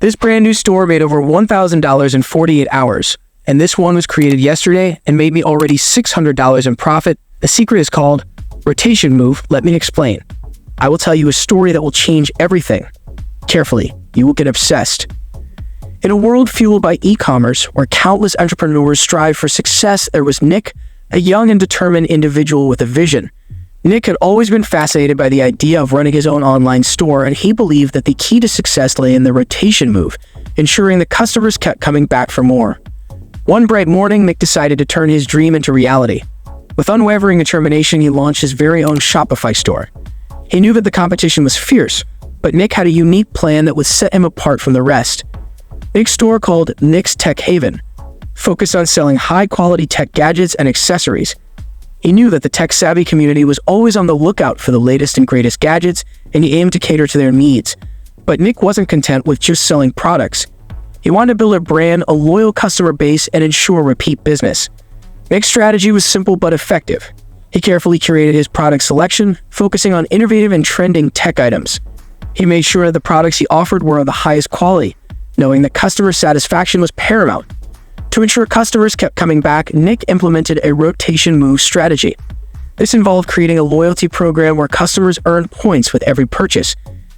This brand new store made over $1,000 in 48 hours, and this one was created yesterday and made me already $600 in profit. The secret is called rotation move. Let me explain. I will tell you a story that will change everything. Carefully, you will get obsessed. In a world fueled by e-commerce, where countless entrepreneurs strive for success, there was Nick, a young and determined individual with a vision. Nick had always been fascinated by the idea of running his own online store, and he believed that the key to success lay in the rotation move, ensuring that customers kept coming back for more. One bright morning, Nick decided to turn his dream into reality. With unwavering determination, he launched his very own Shopify store. He knew that the competition was fierce, but Nick had a unique plan that would set him apart from the rest. Nick's store, called Nick's Tech Haven, focused on selling high-quality tech gadgets and accessories. He knew that the tech-savvy community was always on the lookout for the latest and greatest gadgets, and he aimed to cater to their needs. But Nick wasn't content with just selling products. He wanted to build a brand, a loyal customer base, and ensure repeat business. Nick's strategy was simple but effective. He carefully curated his product selection, focusing on innovative and trending tech items. He made sure that the products he offered were of the highest quality, knowing that customer satisfaction was paramount. To ensure customers kept coming back, Nick implemented a rotation move strategy. This involved creating a loyalty program where customers earned points with every purchase.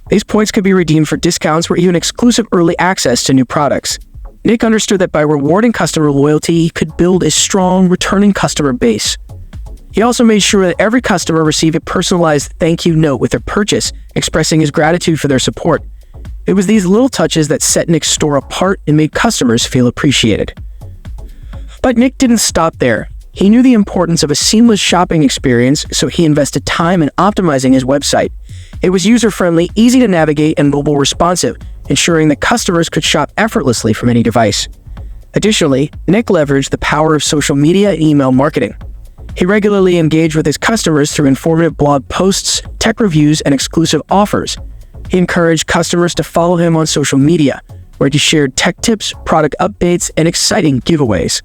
These points could be redeemed for discounts or even exclusive early access to new products. Nick understood that by rewarding customer loyalty, he could build a strong, returning customer base. He also made sure that every customer received a personalized thank you note with their purchase, expressing his gratitude for their support. It was these little touches that set Nick's store apart and made customers feel appreciated. But Nick didn't stop there. He knew the importance of a seamless shopping experience, so he invested time in optimizing his website. It was user-friendly, easy to navigate, and mobile responsive, ensuring that customers could shop effortlessly from any device. Additionally, Nick leveraged the power of social media and email marketing. He regularly engaged with his customers through informative blog posts, tech reviews, and exclusive offers. He encouraged customers to follow him on social media, where he shared tech tips, product updates, and exciting giveaways.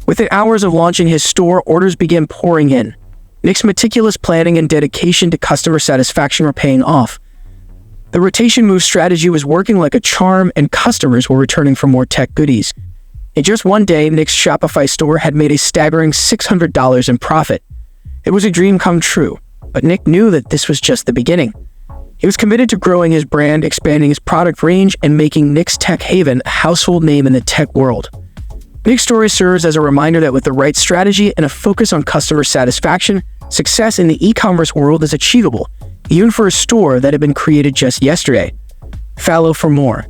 Within hours of launching his store, orders began pouring in. Nick's meticulous planning and dedication to customer satisfaction were paying off. The rotation move strategy was working like a charm, and customers were returning for more tech goodies. In just one day, Nick's Shopify store had made a staggering $600 in profit. It was a dream come true, but Nick knew that this was just the beginning. He was committed to growing his brand, expanding his product range, and making Nick's Tech Haven a household name in the tech world. Nick's story serves as a reminder that with the right strategy and a focus on customer satisfaction, success in the e-commerce world is achievable, even for a store that had been created just yesterday. Follow for more.